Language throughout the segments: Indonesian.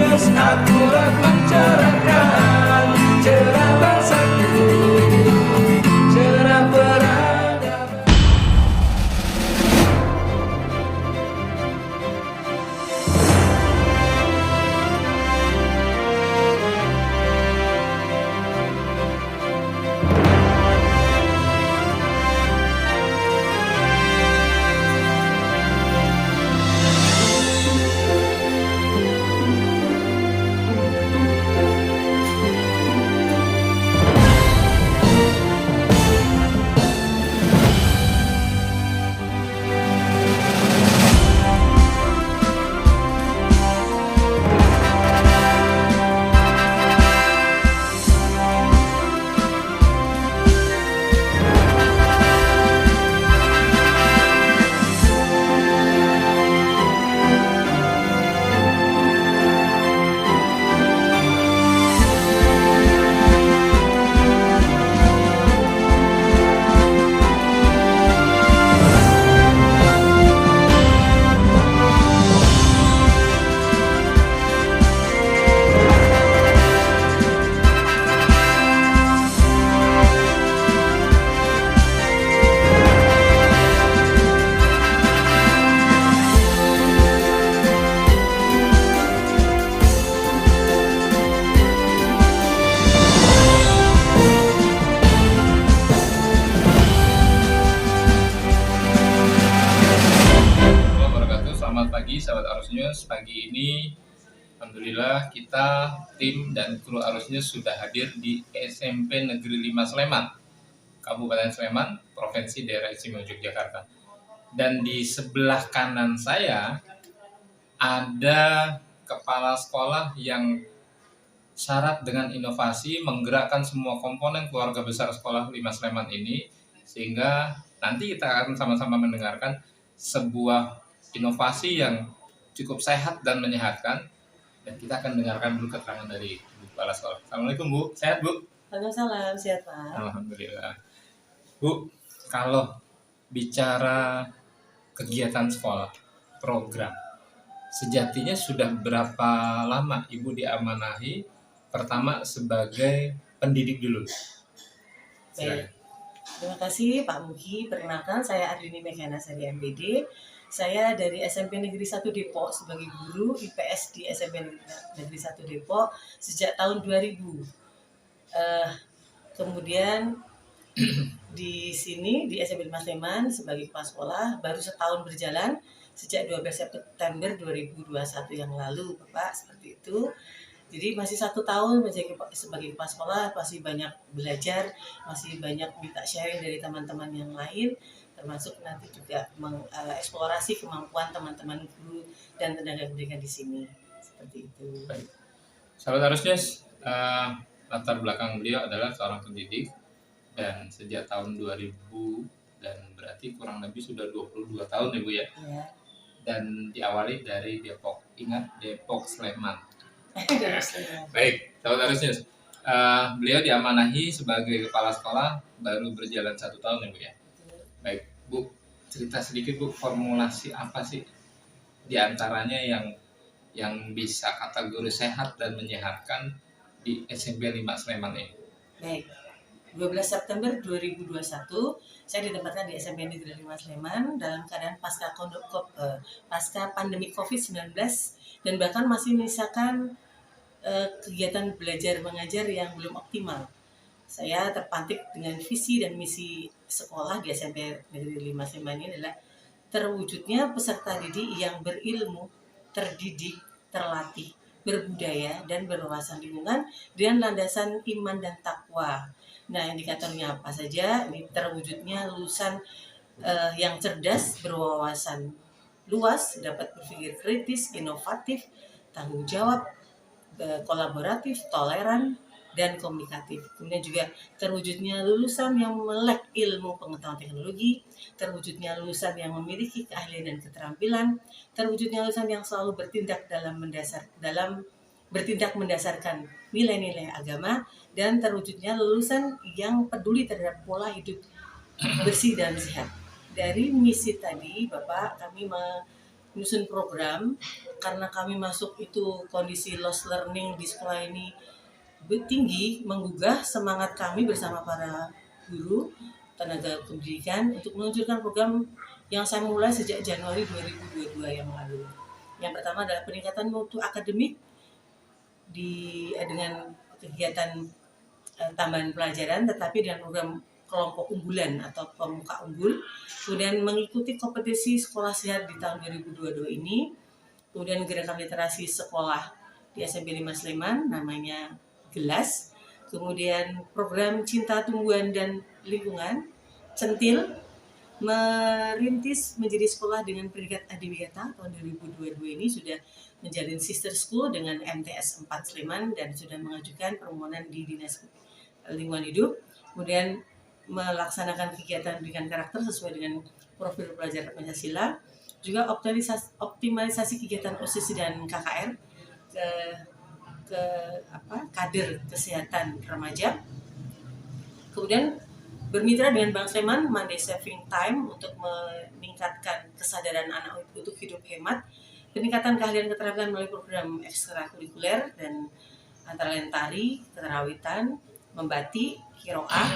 harusnya akurat mencerahkan cerah bangsaku, cerah peradaban. Selamat pagi sahabat Arus News. Pagi ini alhamdulillah kita tim dan kru Arus News sudah hadir di SMP Negeri 5 Sleman, Kabupaten Sleman, Provinsi Daerah Istimewa Yogyakarta. Dan di sebelah kanan saya ada kepala sekolah yang syarat dengan inovasi menggerakkan semua komponen keluarga besar sekolah 5 Sleman ini, sehingga nanti kita akan sama-sama mendengarkan sebuah inovasi yang cukup sehat dan menyehatkan, dan kita akan dengarkan dulu keterangan dari Bu Kepala Sekolah. Assalamualaikum Bu, sehat Bu? Waalaikumsalam, sehat Pak. Alhamdulillah. Bu, kalau bicara kegiatan sekolah, program, sejatinya sudah berapa lama Ibu diamanahi pertama sebagai pendidik dulu? Baik. Terima kasih Pak Mugi. Perkenalkan, saya Ardini Meghana Sari MPD. Saya dari SMP Negeri 1 Depok sebagai guru IPS di SMP Negeri 1 Depok sejak tahun 2000. Kemudian di sini di SMP 5 Sleman sebagai kepala sekolah baru setahun berjalan sejak 12 September 2021 yang lalu, Bapak, seperti itu. Jadi masih 1 tahun sebagai kepala sekolah, masih banyak belajar, masih banyak minta sharing dari teman-teman yang lain, termasuk nanti juga mengeksplorasi kemampuan teman-teman guru dan tenaga pendidikan di sini, seperti itu. Baik. Sahabat Arus News, latar belakang beliau adalah seorang pendidik dan sejak tahun 2000, dan berarti kurang lebih sudah 22 tahun ya Bu ya. Ya. Dan diawali dari Depok. Ingat, Depok Sleman. Sleman. Baik, sahabat Arus News, beliau diamanahi sebagai kepala sekolah baru berjalan 1 tahun ya Bu ya. Baik, Bu, cerita sedikit Bu, formulasi apa sih diantaranya yang bisa kategori sehat dan menyehatkan di SMP 5 Sleman ini? Baik, 12 September 2021 saya ditempatkan di SMP Negeri 5 Sleman dalam keadaan pasca pandemi COVID-19 dan bahkan masih menyisakan kegiatan belajar mengajar yang belum optimal. Saya terpantik dengan visi dan misi sekolah di SMP Negeri 5 Sleman ini adalah terwujudnya peserta didik yang berilmu, terdidik, terlatih, berbudaya, dan berwawasan lingkungan dengan landasan iman dan takwa. Nah, indikatornya apa saja? Ini terwujudnya lulusan yang cerdas, berwawasan luas, dapat berpikir kritis, inovatif, tanggung jawab, kolaboratif, toleran, dan komunikatif. Kemudian juga terwujudnya lulusan yang melek ilmu pengetahuan teknologi, terwujudnya lulusan yang memiliki keahlian dan keterampilan, terwujudnya lulusan yang selalu bertindak mendasarkan nilai-nilai agama, dan terwujudnya lulusan yang peduli terhadap pola hidup bersih dan sehat. Dari misi tadi, Bapak, kami menyusun program karena kami masuk itu kondisi lost learning di sekolah ini tinggi, menggugah semangat kami bersama para guru tenaga pendidikan untuk meluncurkan program yang saya mulai sejak Januari 2022 yang lalu. Yang pertama adalah peningkatan mutu akademik dengan kegiatan tambahan pelajaran, tetapi dengan program kelompok unggulan atau pemuka unggul. Kemudian mengikuti kompetisi sekolah sehat di tahun 2022 ini. Kemudian gerakan literasi sekolah di SMP 5 Sleman namanya Gelas. Kemudian program Cinta Tumbuhan dan Lingkungan Centil, merintis menjadi sekolah dengan predikat adiwiyata tahun 2022 ini sudah menjalin sister school dengan MTS 4 Sleman dan sudah mengajukan permohonan di Dinas Lingkungan Hidup. Kemudian melaksanakan kegiatan pendidikan karakter sesuai dengan profil pelajar Pancasila. Juga optimalisasi kegiatan OSIS dan KKR ke kader kesehatan remaja. Kemudian bermitra dengan Bank Sleman Monday Saving Time untuk meningkatkan kesadaran anak untuk hidup hemat, peningkatan keahlian keterampilan melalui program ekstrakurikuler dan antara lain tari, keterawitan, membatik, kiroah,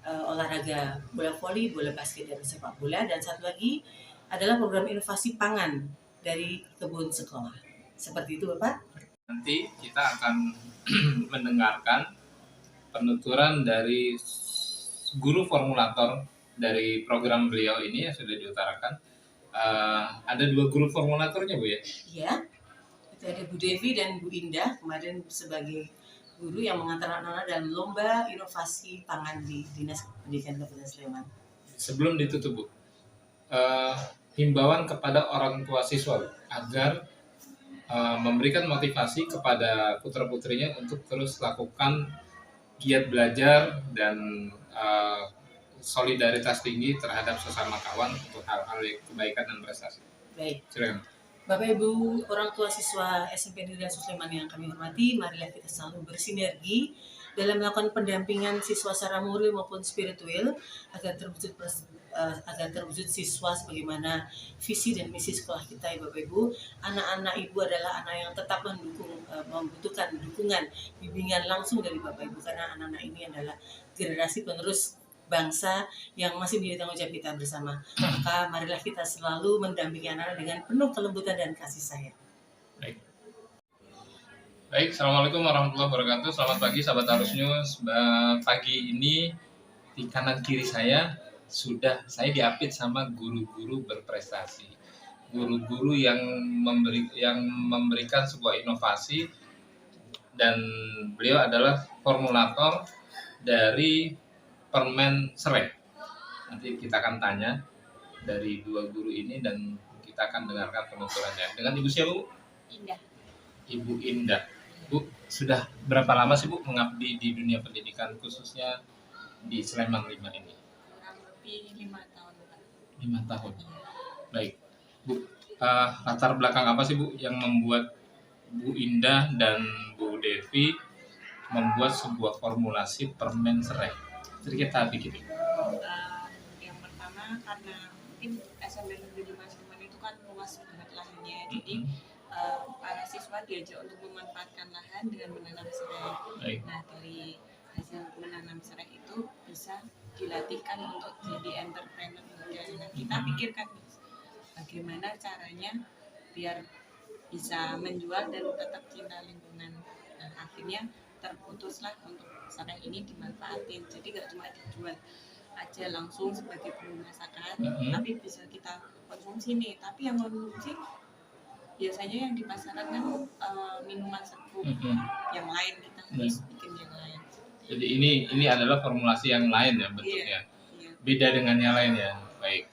olahraga bola voli, bola basket dan sepak bola, dan satu lagi adalah program inovasi pangan dari kebun sekolah. Seperti itu, Bapak. Nanti kita akan mendengarkan penuturan dari guru formulator dari program beliau ini yang sudah diutarakan. Ada 2 guru formulatornya, Bu ya? Iya, itu ada Bu Devi dan Bu Indah kemarin sebagai guru yang mengantar anak-anak dalam lomba inovasi pangan di Dinas Pendidikan Kabupaten Sleman. Sebelum ditutup, Bu, himbauan kepada orang tua siswa agar memberikan motivasi kepada putra-putrinya untuk terus lakukan giat belajar dan solidaritas tinggi terhadap sesama kawan untuk hal-hal yang kebaikan dan prestasi. Baik. Silakan. Bapak Ibu orang tua siswa SMP Negeri Sleman yang kami hormati, marilah kita selalu bersinergi dalam melakukan pendampingan siswa secara moral maupun spiritual agar terwujud siswa sebagaimana visi dan misi sekolah kita, ya Bapak Ibu. Anak-anak Ibu adalah anak yang tetap membutuhkan dukungan, bimbingan langsung dari Bapak Ibu, karena anak-anak ini adalah generasi penerus bangsa yang masih menjadi tanggung jawab kita bersama. Maka marilah kita selalu mendampingi anak-anak dengan penuh kelembutan dan kasih sayang. Baik, Assalamualaikum warahmatullahi wabarakatuh. Selamat pagi sahabat Arus News. Pagi ini di kanan kiri saya saya diapit sama guru-guru berprestasi. Guru-guru yang memberikan sebuah inovasi, dan beliau adalah formulator dari permen serai. Nanti kita akan tanya dari 2 guru ini dan kita akan dengarkan penuturannya. Dengan Ibu siapa, Bu? Indah. Ibu Indah. Bu, sudah berapa lama sih Bu mengabdi di dunia pendidikan khususnya di Sleman 5 ini? Kurang lebih 5 tahun. 5 tahun. Baik. Bu, latar belakang apa sih Bu yang membuat Bu Indah dan Bu Devi membuat sebuah formulasi permen serai? Sedikit dikit. Yang pertama karena mungkin SMP Negeri 5 Sleman itu kan luas banget lahannya, jadi para siswa diajak untuk memanfaatkan lahan dengan menanam serai. Nah, dari hasil menanam serai itu bisa dilatihkan untuk jadi entrepreneur. Nah, kita pikirkan bagaimana caranya biar bisa menjual dan tetap cinta lingkungan. Nah, akhirnya terputuslah untuk serai ini dimanfaatin, jadi gak cuma dijual aja langsung sebagai bumbu masakan, tapi bisa kita konsumsi nih. Tapi yang konsumsi biasanya yang di pasaran kan minuman serbuk, yang lain kita harus bikin yang lain. Jadi ini adalah formulasi yang lain ya bentuknya, beda dengan yang lain ya. Baik.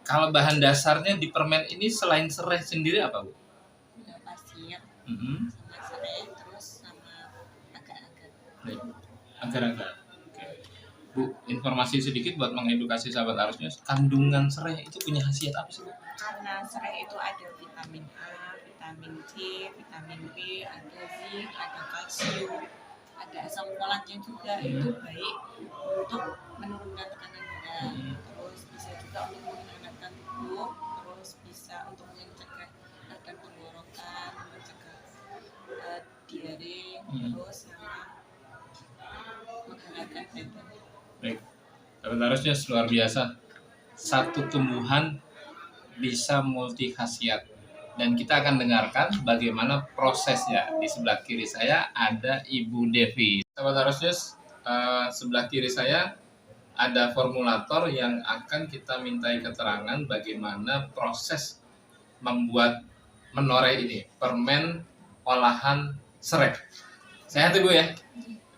Kalau bahan dasarnya di permen ini selain serai sendiri apa, Bu? Pasir, sama serai, terus sama agar-agar. Agar-agar. Oke. Bu, informasi sedikit buat mengedukasi sahabat Arus News. Kandungan serai itu punya khasiat apa sih, Bu? Karena serai itu ada vitamin A, vitamin C, vitamin B, ada zinc, ada kalsium, ada asam folatnya juga. Itu baik untuk menurunkan tekanan darah, terus bisa juga untuk menghangatkan tubuh, terus bisa untuk diare, terus sama menghangatkan badan. Baik, sahabat Arusnews, luar biasa. Satu tumbuhan bisa multi khasiat, dan kita akan dengarkan bagaimana prosesnya. Di sebelah kiri saya ada Ibu Devi. Sahabat Arusnews, sebelah kiri saya ada formulator yang akan kita mintai keterangan bagaimana proses membuat menoreh ini, permen olahan serai. Sehat Ibu ya?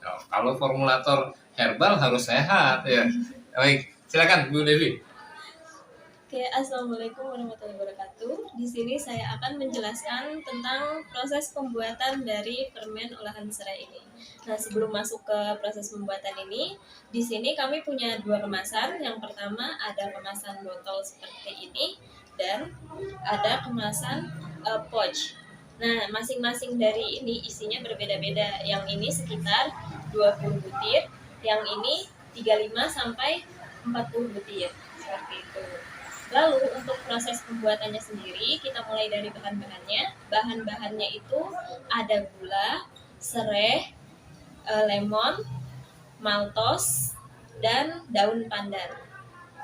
Oh, kalau formulator herbal harus sehat ya. Baik, silakan Bu Devi. Oke, Assalamualaikum warahmatullahi wabarakatuh. Di sini saya akan menjelaskan tentang proses pembuatan dari permen olahan serai ini. Nah, sebelum masuk ke proses pembuatan ini, di sini kami punya dua kemasan. Yang pertama ada kemasan botol seperti ini dan ada kemasan pouch. Nah, masing-masing dari ini isinya berbeda-beda. Yang ini sekitar 20 butir, yang ini 35 sampai 40 butir. Seperti itu. Lalu untuk proses pembuatannya sendiri, kita mulai dari bahan-bahannya. Bahan-bahannya itu ada gula, serai, lemon, maltos, dan daun pandan.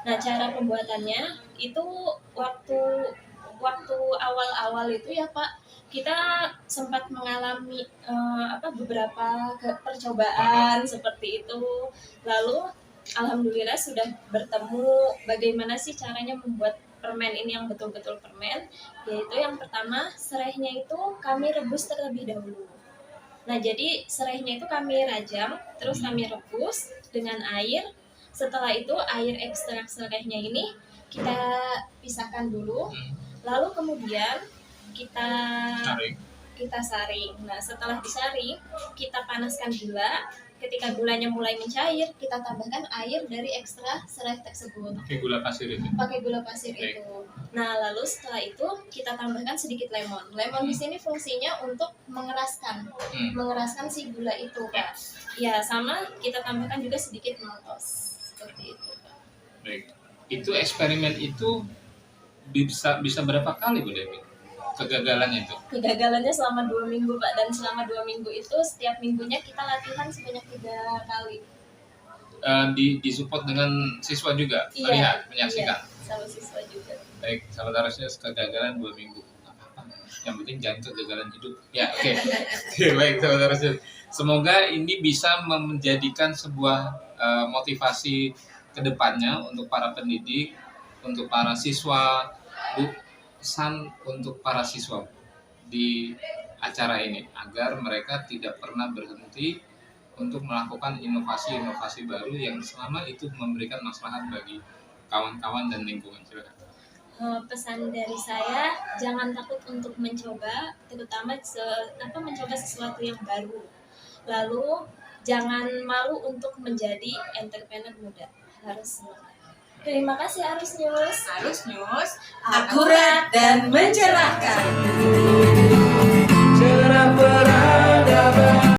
Nah, cara pembuatannya itu waktu awal-awal itu ya Pak, kita sempat mengalami beberapa percobaan seperti itu. Lalu alhamdulillah sudah bertemu bagaimana sih caranya membuat permen ini yang betul-betul permen, yaitu yang pertama serainya itu kami rebus terlebih dahulu. Nah, jadi serainya itu kami rajang, terus kami rebus dengan air. Setelah itu air ekstrak serainya ini kita pisahkan dulu, lalu kemudian kita saring. Nah, setelah disaring, kita panaskan gula. Ketika gulanya mulai mencair, kita tambahkan air dari ekstra serai tersebut. Pakai gula pasir itu. Pakai gula pasir itu. Nah, lalu setelah itu kita tambahkan sedikit lemon. Lemon di sini fungsinya untuk mengeraskan si gula itu, Pak. Ya, sama kita tambahkan juga sedikit maltos. Seperti itu, Pak. Baik. Itu eksperimen itu bisa berapa kali Bu Devi? Kegagalannya itu? Kegagalannya selama 2 minggu Pak, dan selama 2 minggu itu setiap minggunya kita latihan sebanyak 3 kali. Disupport dengan siswa juga, Iya, melihat, menyaksikan. Iya, sama siswa juga. Baik, sahabat Arusnews, kegagalan 2 minggu. Yang penting jangan kegagalan hidup. Ya, oke. Oke, baik sahabat Arusnews. Semoga ini bisa menjadikan sebuah motivasi ke depannya untuk para pendidik, untuk para siswa, pesan untuk para siswa di acara ini agar mereka tidak pernah berhenti untuk melakukan inovasi-inovasi baru yang selama itu memberikan maslahat bagi kawan-kawan dan lingkungan. Silakan. Pesan dari saya, jangan takut untuk mencoba, terutama mencoba sesuatu yang baru. Lalu jangan malu untuk menjadi entrepreneur muda, harus semangat. Terima kasih Arusnews. Arusnews Akurat dan mencerahkan. Cerah peradaban.